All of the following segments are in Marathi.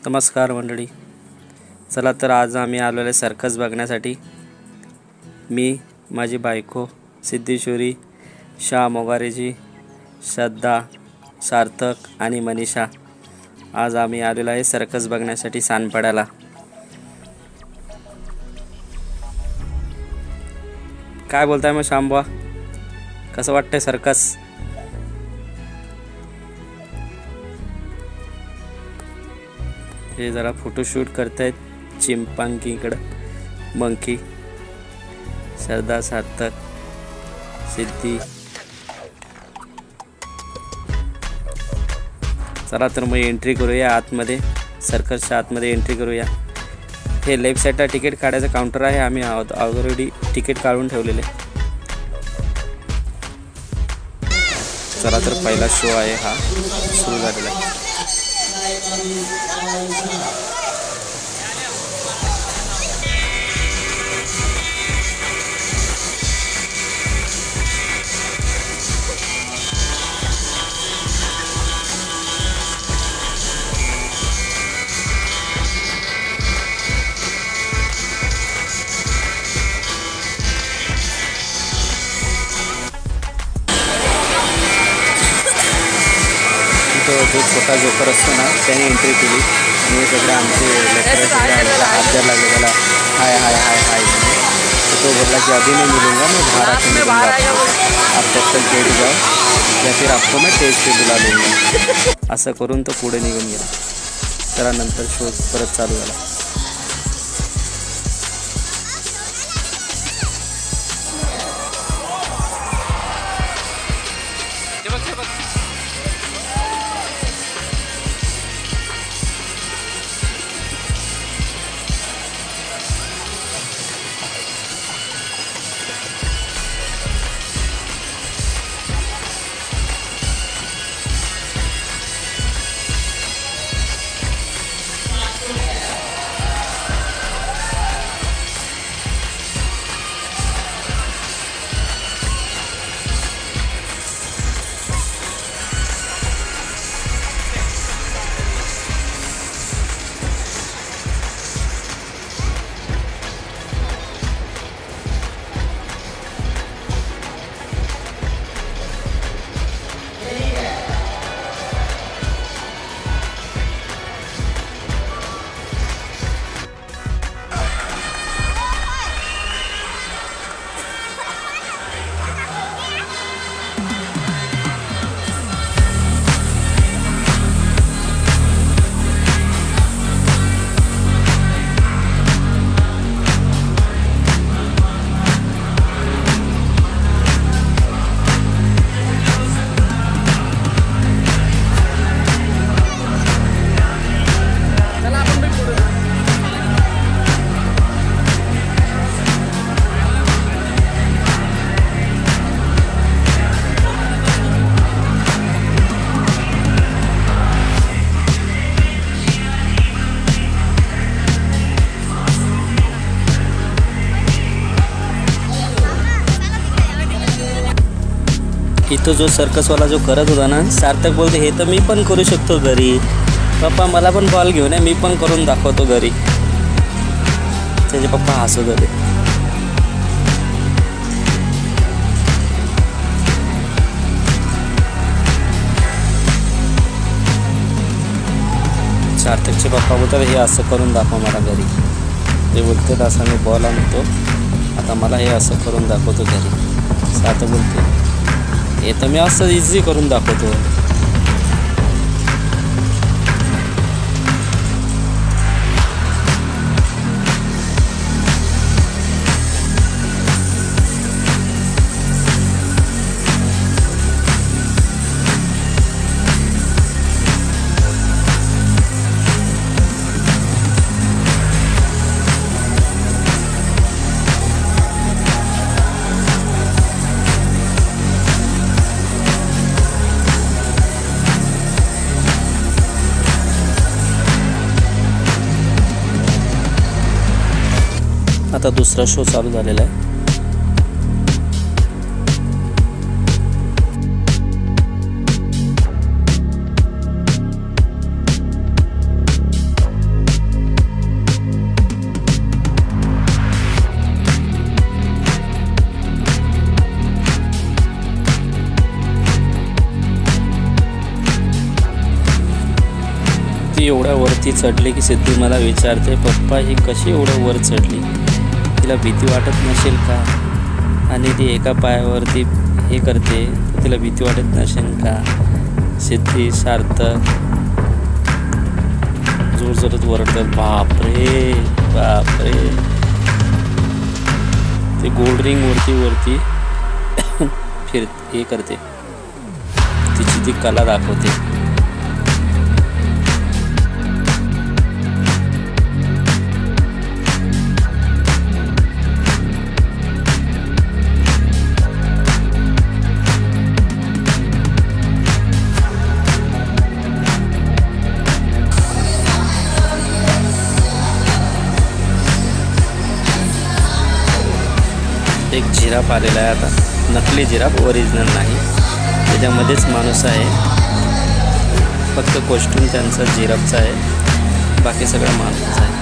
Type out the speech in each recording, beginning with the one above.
नमस्कार मंडळी. चला तर आज आम्ही आलेलो आहे सर्कस बघण्यासाठी. मी, माझी बायको सिद्धेश्वरी, शाह मोगारेजी, श्रद्धा, सार्थक आणि मनीषा. आज आम्ही आलेलो आहे सर्कस बघण्यासाठी सानपाड्याला. काय बोलताय मग शांबा, कसं वाटतंय सर्कस? हे जरा फोटोशूट करतायत चिंपांकीकडं. मंकी, श्रद्धा, सार्थक, सिद्धी. चला तर मग एंट्री करूया आतमध्ये, सर्कसच्या आतमध्ये एंट्री करूया. हे लेफ्ट साईडला तिकीट काढायचं काउंटर आहे. आम्ही ऑलरेडी तिकीट काढून ठेवलेले. चला तर पहिला शो आहे हा सुरू झालेला आहे. जो छोटा जोकर असतो ना त्याने एंट्री केली आणि हे सगळे आमचे लेकरं सगळे आमच्या हात द्यायला लागले त्याला. हाय हाय हाय हाय. तो बोलला की अभी नहीं मिलूंगा, मैं बाहर आके मिलूंगा आपको. आप तब तक बैठ जाओ या फिर आपको मैं स्टेज पे बुला लूँगा. असं करून तो पुढे निघून गेला. त्याला नंतर शो परत चालू झाला. इथं जो सर्कसवाला जो करत होता ना, सार्थक बोलते हे तर मी पण करू शकतो घरी. पप्पा मला पण बॉल घेऊन आहे, मी पण करून दाखवतो घरी. त्याचे पप्पा हसत होते. सार्थकचे पप्पा बोलतात हे असं करून दाखव मला घरी. ते बोलतात असं मी बॉल आणतो, आता मला हे असं करून दाखवतो घरी. सार्थक बोलते हे तर मी असं इझी करून दाखवतो. आता दुसरा शो चालू झालेला आहे. सिद्धी एवढ्या वरती चढली की सिद्धी मला विचारते, पप्पा ही कशी एवढ्या वर चढली, तिला भीती वाटत नसेल का? आणि ती एका पायावरती हे करते तर तिला भीती वाटत नसेल का? सिद्धी सार्थक जोरजोरात ओरडतात, बापरे बापरे. ते गोल्ड रिंग वरती फिर हे करते, तिची ती कला दाखवते. एक जिराफ आलेला आहे आता, नकली जिराफ, ओरिजिनल नाही. त्याच्यामध्येच माणूस आहे, फक्त कॉस्ट्यूम त्यांचा जिराफचा आहे, बाकी सगळं माणूस आहे.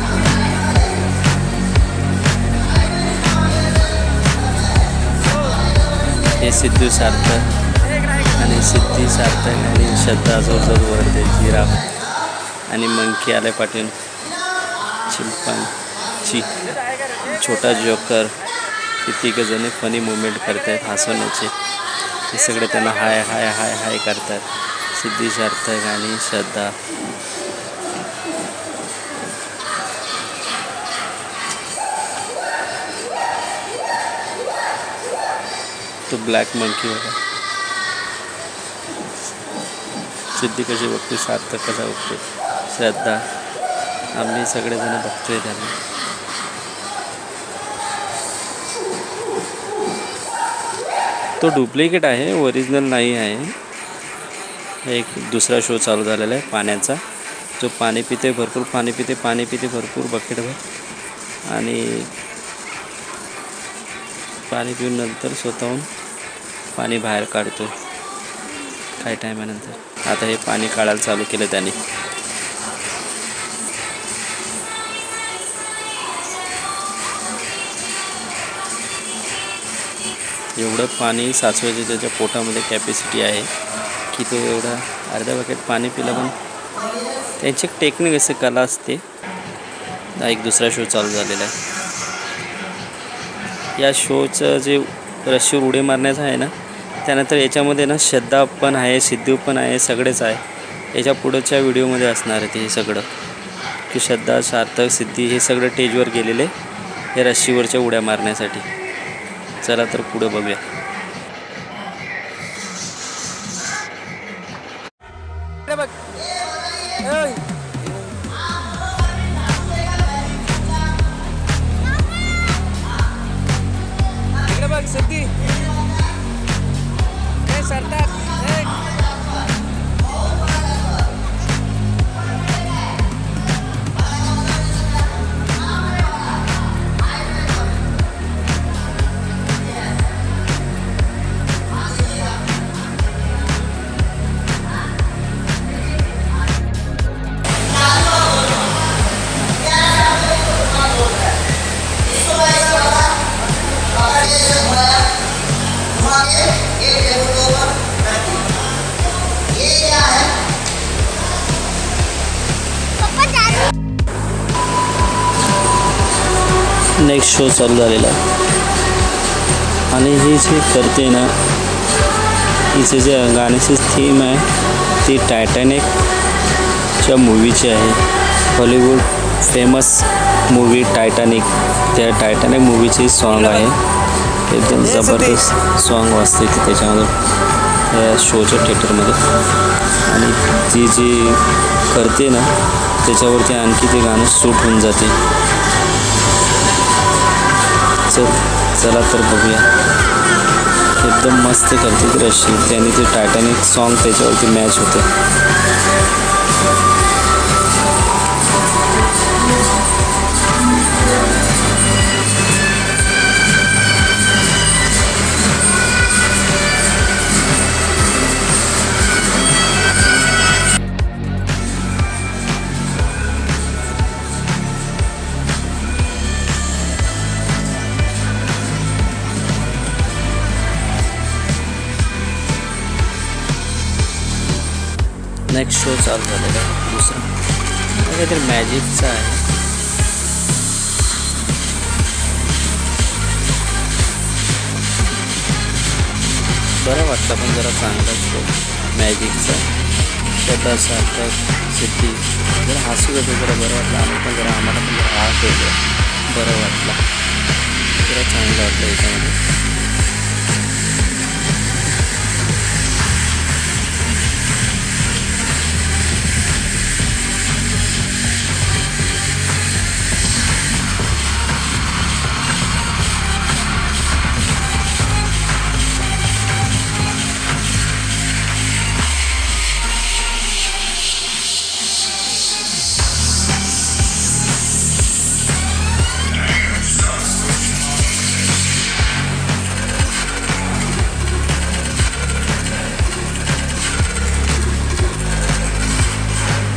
हे सिद्धू सार्थक आणि सिद्धी सार्थक आणि श्रद्धा जोरजोर वरते. जिराफ आणि मंकी आले पाठवून, चिंपांची, छोटा जोकर. ते तिघं जण फनी मुवमेंट करत आहेत हसवण्याचे. हे सगळे त्यांना हाय हाय हाय हाय करतात, सिद्धी सार्थक आणि श्रद्धा. तो ब्लॅक मंकी होता. सिद्धी कशी बघते, सार्थक कसा बघते, श्रद्धा, आम्ही सगळेजण बघतोय त्यांना. तो डुप्लिकेट आहे, ओरिजिनल नाही आहे. एक दुसरा शो चालू झालेला आहे पाण्याचा, जो पाणी पिते भरपूर, पाणी पिते भरपूर बकेटभर, आणि पाणी पिऊन नंतर स्वतःहून पाणी बाहेर काढतो काही टायमानंतर. आता हे पाणी काढायला चालू केलं त्याने. एवढं पाणी साचवायचं त्याच्या पोटामध्ये कॅपॅसिटी आहे की तो एवढा अर्धा बकेट पाणी पिला. पण त्यांची एक टेक्निक असे कला असते. एक दुसरा शो चालू झालेला आहे. या शोचं जे रस्सीवर उडी मारण्याचं आहे ना, त्यानंतर याच्यामध्ये ना श्रद्धा पण आहे, सिद्धू पण आहे, सगळेच आहे. याच्या पुढच्या व्हिडिओमध्ये असणार आहे ते हे सगळं, की श्रद्धा, सार्थक, सिद्धी हे सगळं स्टेजवर गेलेले हे रस्सीवरच्या उड्या मारण्यासाठी. चला तर पुढे बघूया. सिद्धी, सरदार, नेक्स्ट शो चालू झालेला आहे. आणि ही जे करते ना, हिचे जे गाण्याची थीम आहे ती टायटॅनिकच्या मूवीची आहे. हॉलिवूड फेमस मूवी टायटॅनिक, त्या टायटॅनिक मूवीची सॉन्ग आहे. एकदम जबरदस्त सॉन्ग वाजते ती त्याच्यामध्ये, त्या शोच्या थिएटरमध्ये. आणि ती जी करते ना त्याच्यावरती आणखी ते गाणं सूट होऊन जाते. चला तर बघूया. एकदम मस्त करते ती रशी, त्याने ते टायटॅनिक सॉन्ग त्याच्यावरती मॅच होते. नेक्स्ट शो चालू झालेला आहे दुसरा. काहीतरी मॅजिकचं आहे. बरं वाटतं पण जरा चांगलाच तो मॅजिकचा श्रद्धा सार्थक सिद्धी जरा हसू येतो, जरा बरं वाटलं. आम्ही पण जरा आम्हाला पण जरा हास येतो, बरं वाटलं, जरा चांगलं वाटलं याच्यामध्ये.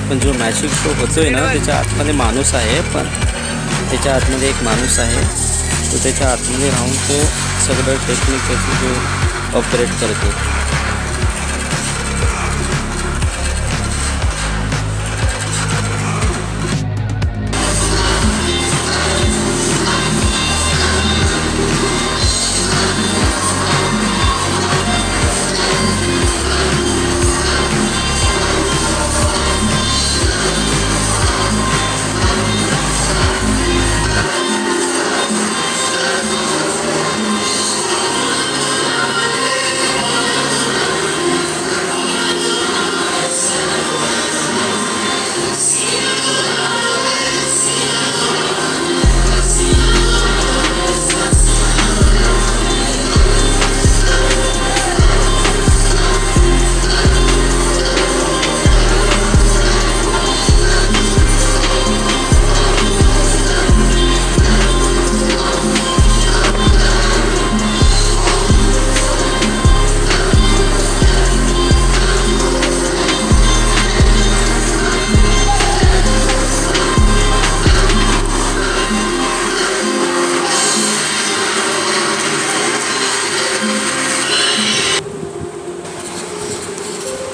पण जो मॅजिक शो होतोय ना त्याच्या आतमध्ये माणूस आहे, पण त्याच्या आतमध्ये एक माणूस आहे, तो त्याच्या आतमध्ये राहून तो सगळं टेक्निक त्याची जो ऑपरेट करतो.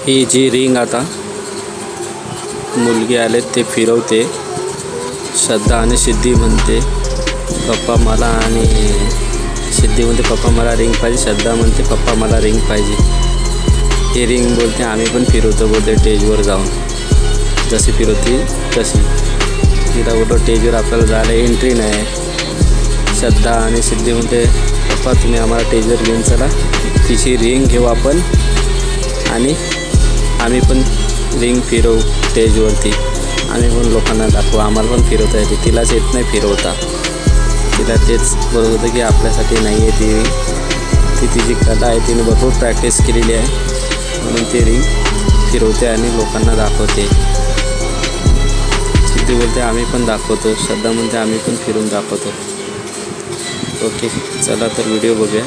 ही जी रिंग आता मुलगी आले ते फिरवते, श्रद्धा आणि सिद्धी म्हणते पप्पा मला, आणि सिद्धी म्हणते पप्पा मला रिंग पाहिजे, श्रद्धा म्हणते पप्पा मला रिंग पाहिजे. ही रिंग बोलते आम्ही पण फिरवतो बोलते स्टेजवर जाऊन, जशी फिरवती तशी. तिला बोलतो स्टेजवर आपल्याला जायला एंट्री नाही. श्रद्धा आणि सिद्धी म्हणते पप्पा तुम्ही आम्हाला स्टेजवर घेऊन चला, तिची रिंग घेऊ आपण आणि आम्ही पण रिंग फिरवू स्टेजवरती, आम्ही पण लोकांना दाखवू आम्हाला पण फिरवता येते. तिलाच येत नाही फिरवता, तिला तेच बरं होतं की आपल्यासाठी नाही आहे ती तिची कला आहे, तिने भरपूर प्रॅक्टिस केलेली आहे म्हणून ती रिंग फिरवते आणि लोकांना दाखवते. सिद्धी बोलते आम्ही पण दाखवतो, श्रद्धा म्हणते आम्ही पण फिरून दाखवतो. ओके चला तर व्हिडिओ बघूया.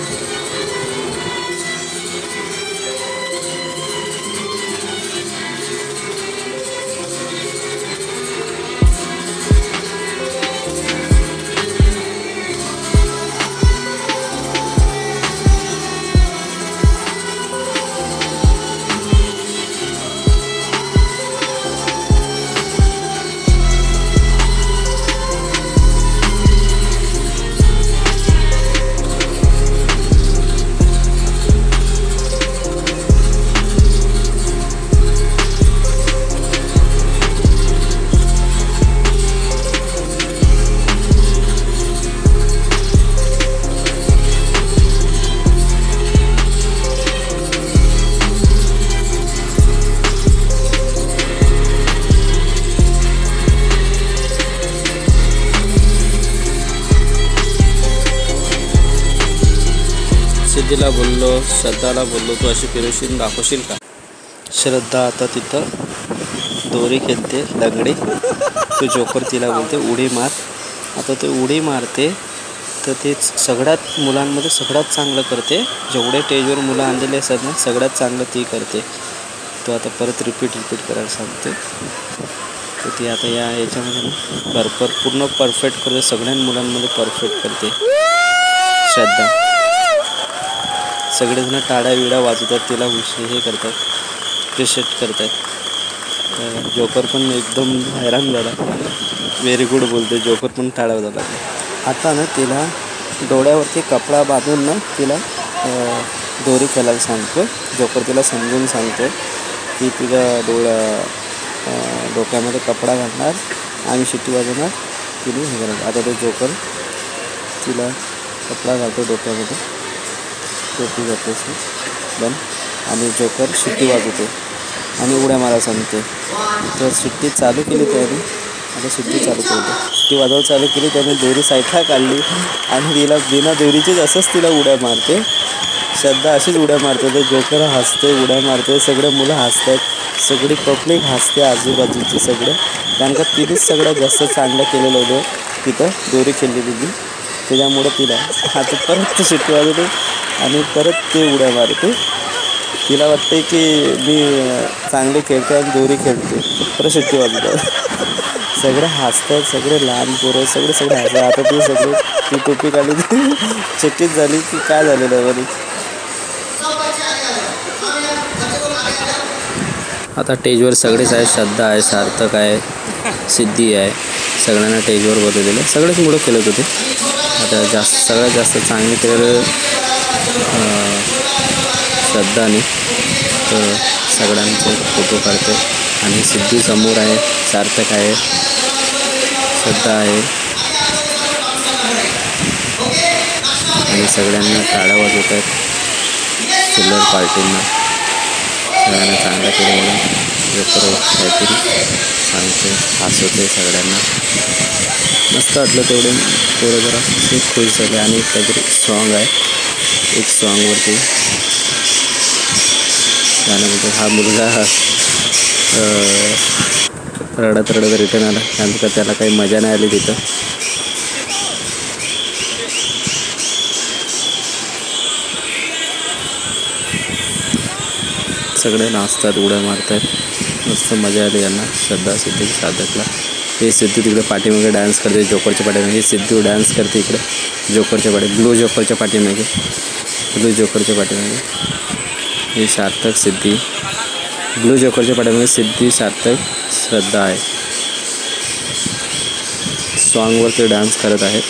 सिद्धीला बोललो, श्रद्धाला बोललो तू अशी फिरवशील दाखवशील का. श्रद्धा आता तिथं दोरी खेळते लंगडी, तो जोकर तिला बोलते उडी मार. आता ते उडी मारते तर ते सगळ्यात मुलांमध्ये सगळ्यात चांगलं करते, जेवढे स्टेजवर मुलं आणलेले असतात ना सगळ्यात चांगलं ती करते. तो आता परत रिपीट करायला सांगते. तर ती आता याच्यामध्ये पूर्ण परफेक्ट करते, सगळ्या मुलांमध्ये परफेक्ट करते श्रद्धा. सगळेजण टाळ्या विड्या वाजवतात, तिला हे करतात, अप्रिशिएट करतात. जोकर पण एकदम हैराण झाला. व्हेरी गुड बोलते. जोकर पण टाळा झाला. आता ना तिला डोळ्यावरती कपडा बांधून ना तिला दोरी खेळायला सांगतो. जोकर तिला समजून सांगतो की तिला डोक्यामध्ये कपडा घालणार आणि शिट्टी वाजवणार, तिने हे करणार. आता तो जोकर तिला कपडा घालतो डोक्यामध्ये, टोपी घालतो बंद, आणि जोकर शिट्टी वाजवतो आणि उड्या मारा सांगते. तर शिट्टी चालू केली त्याने. आता शिट्टी चालू केली, शिट्टी वाजवायला चालू केली त्याने. दोरी साईडला काढली आणि तिला बिना दोरीचीच असंच तिला उड्या मारते. श्रद्धा अशीच उड्या मारते. तर जोकर हसते, उड्या मारते. सगळे मुलं हसतात, सगळी पब्लिक हसते आजूबाजूची सगळे. कारण का तिनेच सगळ्यात जास्त चांगलं केलेलं होतं तिथं दोरी खेळलेली ती. त्याच्यामुळं तिला आता परत शिट्टी वाजवते आणि परत ते उड्या मारते. तिला वाटते की मी चांगले खेळते आणि दोरी खेळते, परत शिट्टी वाजवतात. सगळे हसतात, सगळे लहान पोरं सगळे हसतात. आता ती सगळी ती टोपी काढली, ती चकित झाली की काय झालेलं आहे बरी. आता स्टेजवर सगळेच आहे. श्रद्धा आहे, सार्थक आहे, सिद्धी आहे. सगळ्यांना स्टेजवर बोलवलेलं आहे. सगळेच मुलं खेळत होते. आता सगळ्यात जास्त चांगली केलेलं श्रद्धाने. तर सगळ्यांचे फोटो काढते आणि सिद्धी समोर आहे, सार्थक आहे, श्रद्धा आहे आणि सगळ्यांना टाळ्या वाजवत आहेत. चिल्लर पार्टींना सगळ्यांना चांगलं केलं म्हणून जोकर काहीतरी सांगते, हसवते सगळ्यांना. मस्त वाटलं. तेवढे पोरं जरा खुश झाले. आणि काहीतरी सॉन्ग आहे, एक सॉन्गवरती गाणं बोलतो. हा मुलगा रडत रिटर्न आला, कारण का त्याला काही मजा नाही आली तिथं. सगळे नाचतात, उड्या मारतात, मस्त मजा आली यांना. श्रद्धा, सिद्धी, साधकला. हे सिद्धू तिकडे पाठीमागे डान्स करते, जोकरच्या पाठीमागे. हे सिद्धू डान्स करते इकडे जोकरच्या ब्लू जोकरच्या पाठीमागे. हे सार्थक, सिद्धी. ब्लू जोकरच्या पाठीमागे सिद्धी, सार्थक, श्रद्धा आहे. सॉन्गवर ते डान्स करत आहेत.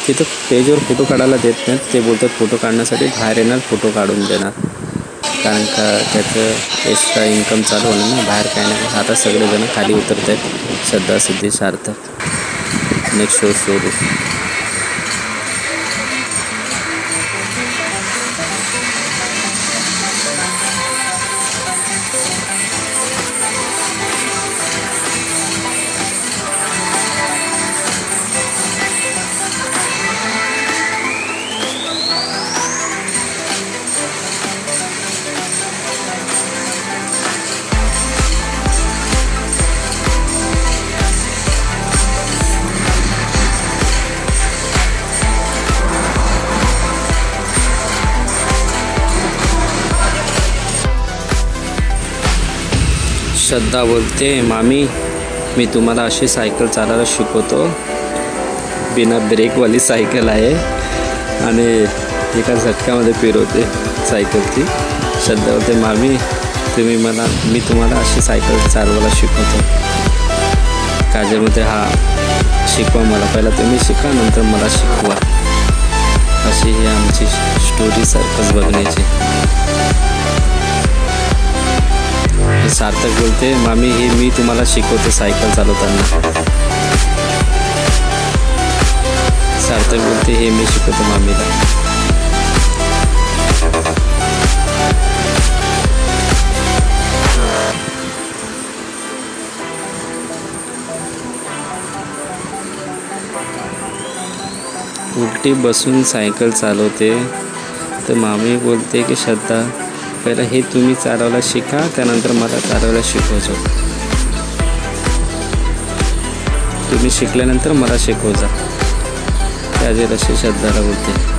तिथं पेजवर फोटो काढायला देत नाहीत. ते बोलतात फोटो काढण्यासाठी बाहेर येणार, फोटो काढून देणार. कारण का त्याचं एक्स्ट्रा इन्कम चालू होणार ना, बाहेर काय नाही. आता सगळेजण खाली उतरत आहेत. श्रद्धा, सिद्धी, सार्थक. नेक्स्ट शो सुरू. श्रद्धा बोलते, मामी मी तुम्हाला अशी सायकल चालायला शिकवतो. बिना ब्रेकवाली सायकल आहे आणि एका झटक्यामध्ये फिरवते सायकल ती. श्रद्धा बोलते, मामी मी तुम्हाला अशी सायकल चालवायला शिकवतो. काजल बोलते, हा शिकवा मला, पहिला तुम्ही शिका नंतर मला शिकवा. अशी ही आमची स्टोरी सर्कस बघण्याची. सार्थक बोलते, मामी हे मी तुम्हाला शिकवतो सायकल चालवताना. सार्थक बोलते, हे मी शिकवतो मामीला. उलटी बसून सायकल चालवते. तर मामी बोलते की श्रद्धा पहिला हे तुम्ही चालवायला शिका, त्यानंतर मला चालवायला शिकवायचं. तुम्ही शिकल्यानंतर मला शिकवायचा. त्याचे अशी श्रद्धाला बोलते.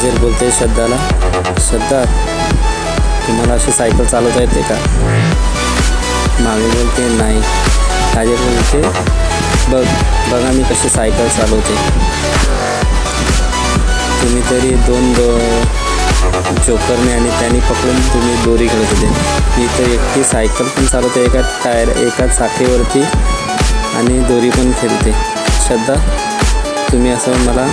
ताजेल बोलते श्रद्धाला, श्रद्धा तुम्हाला अशी सायकल चालवता येते का? मामी बोलते नाही. ताजेल बोलते बघा मी कशी सायकल चालवते. तुम्ही तरी दोन जोकरने आणि त्यांनी पकडून तुम्ही दोरी खेळत होते. मी तर एकटी सायकल पण चालवते एका चाकीवरती आणि दोरी पण खेळते. श्रद्धा तुम्ही असं मला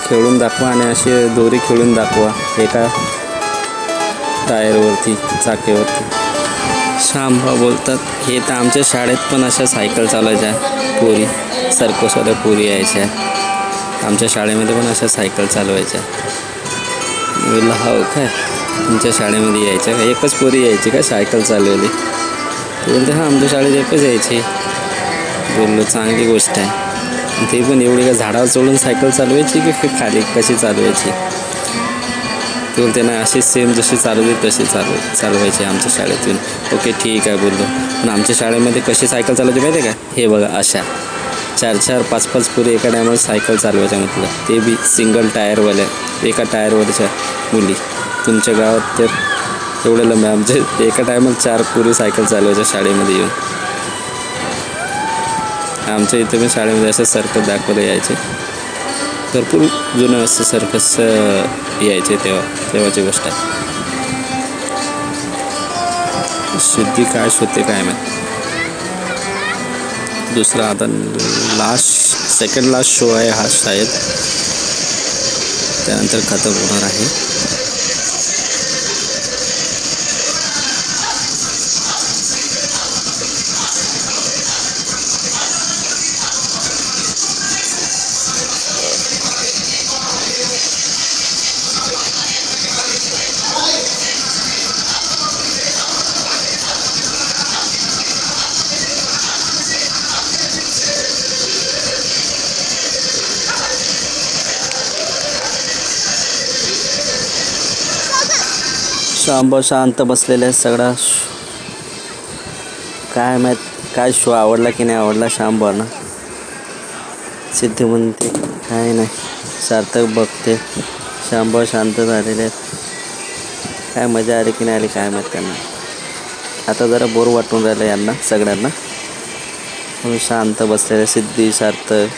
खेळून दाखवा आणि अशी दोरी खेळून दाखवा एका टायरवरती चाकीवरती. श्यामभाऊ बोलतात हे तर आमच्या शाळेत पण अशा सायकल चालवायच्या पोरी, सर्कसवाल्या पोरी यायच्या. आमच्या शाळेमध्ये पण अशा सायकल चालवायच्या. बोलला हो काय तुमच्या शाळेमध्ये यायच्या का? एकच पोरी यायची का सायकल चालवली? ते बोलते हां आमच्या शाळेत एकच यायची. बोललो चांगली गोष्ट आहे. ते पण एवढी का झाडावर चढून सायकल चालवायची की खाली कशी चालवायची? ते बोलते नाही अशी सेम जशी चालवली तशी चालवायची आमच्या शाळेतून. ओके ठीक आहे बोललो. पण आमच्या शाळेमध्ये कशी सायकल चालवायची माहिती आहे का? हे बघा अशा 4-4, 5-5 पुरे एका टायमाला सायकल चालवायच्या म्हटलं. ते बी सिंगल टायरवाल्या, एका टायरवरच्या मुली. तुमच्या गावात तर एवढं लंब आमचे एका टायमाला 4 पुरे सायकल चालवायच्या शाळेमध्ये येऊन. आमच्या इथे पण शाळेमध्ये असं सर्कस दाखवलं यायचे. भरपूर जुनं असं सर्कस यायचे तेव्हाची गोष्ट आहे. सिद्धी काय शोधते काय माहीत. दुसरा आता सेकंड लास्ट शो आहे हा शायद. त्यानंतर खतम होणार आहे. शांभाऊ शांत बसलेले आहेत. सगळा काय माहीत काय शो आवडला की नाही आवडला शांभाऊंना. सिद्धी म्हणते काय नाही. सार्थक बघते. शांभाऊ शांत झालेले आहेत. काय मजा आली की नाही आली काय माहीत त्यांना. आता जरा बोर वाटून राहिलं यांना सगळ्यांना म्हणून शांत बसलेले. सिद्धी सार्थक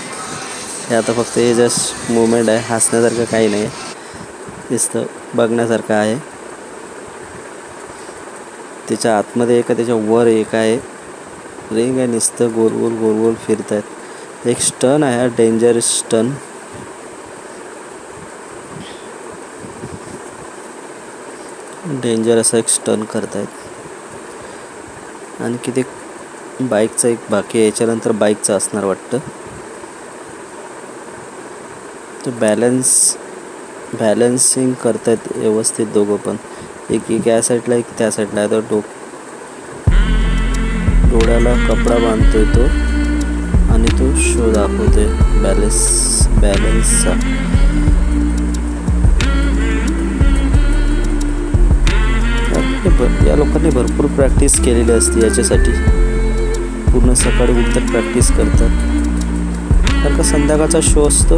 हे आता फक्त हे जस्ट मुवमेंट आहे. हसण्यासारखं काही नाही नुसतं बघण्यासारखं आहे. त्याच्या आतमध्ये एक आहे, त्याच्या वर एक आहे रिंग आहे. नुसतं गोल गोल फिरत आहेत. एक स्टन आहे डेंजर स्टन. डेंजर असं एक स्टन करतायत. आणि किती बाईकचं एक बाकी आहे. याच्यानंतर बाईकचं असणार वाटतं. तो बॅलन्सिंग करतायत व्यवस्थित दोघं पण. एक या साईडला एक त्या साईडला आहे. तो डोळ्याला कपडा बांधतोय तो आणि तो शो दाखवतोय बॅलन्सचा. या लोकांनी भरपूर प्रॅक्टिस केलेली असते याच्यासाठी. पूर्ण सकाळी उठतात प्रॅक्टिस करतात. कारण का संध्याकाळचा शो असतो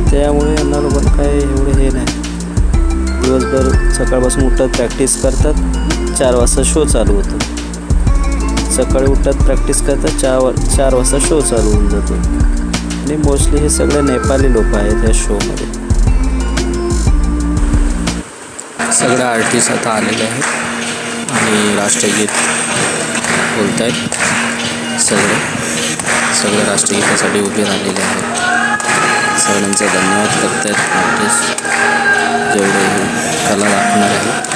त्यामुळे यांना लोकांना काय एवढं हे नाही. दिवसभर सकाळपासून उठतात प्रॅक्टिस करतात. 4 वाजता शो चालू होतो. सकाळी उठतात प्रॅक्टिस करतात 4 वाजता शो चालू होऊन जातो. आणि मोस्टली हे सगळे नेपाली लोक आहेत या शोमध्ये. सगळे आर्टिस्ट आता आलेले आहेत आणि राष्ट्रगीत बोलत आहेत. सगळे राष्ट्रगीतासाठी उभे राहिलेले आहेत. सगळ्यांचा धन्यवाद करत आहेत आर्टिस्ट जेवढे कला दाखवणार आहेत.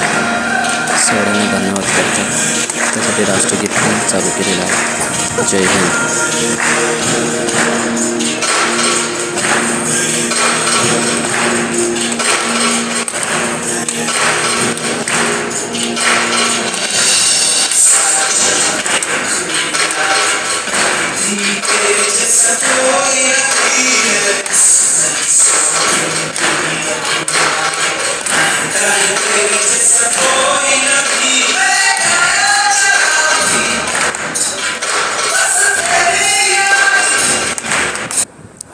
सगळ्यांना धन्यवाद करतात. त्यासाठी राष्ट्रगीत पण चालू केलेलं आहे. जय हिंद.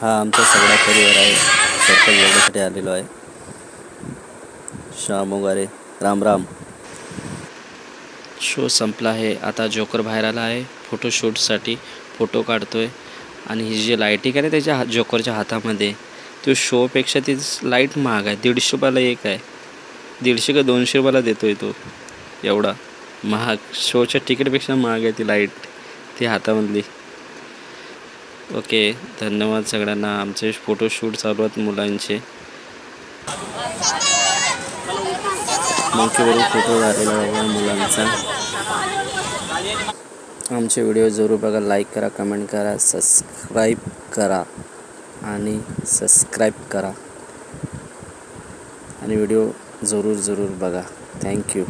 हा आमचा सगळा परिवार आहे. सर्कल बघण्यासाठी आलेलो आहे. श्याम वगैरे राम राम. शो संपला आहे. आता जोकर बाहेर आला आहे फोटोशूटसाठी. फोटो काढतोय. आणि ही जी लाईटिंग आहे ना त्याच्या जोकरच्या हातामध्ये, तो शोपेक्षा ती लाईट महाग आहे. 150 रुपयाला एक आहे. 150 का 200 रुपयाला देतोय तो. एवढा महाग, शोच्या तिकीटपेक्षा महाग आहे ती लाईट, ती हातामधली. ओके, धन्यवाद सगळ्यांना. आमचे फोटोशूट चालू आहेत मुलांचे. मंकीवरून फोटो झालेला आहे मुलांचा. आमचे व्हिडिओ जरूर बघा, लाईक करा, कमेंट करा, सबस्क्राईब करा आणि व्हिडिओ जरूर बघा. थँक्यू.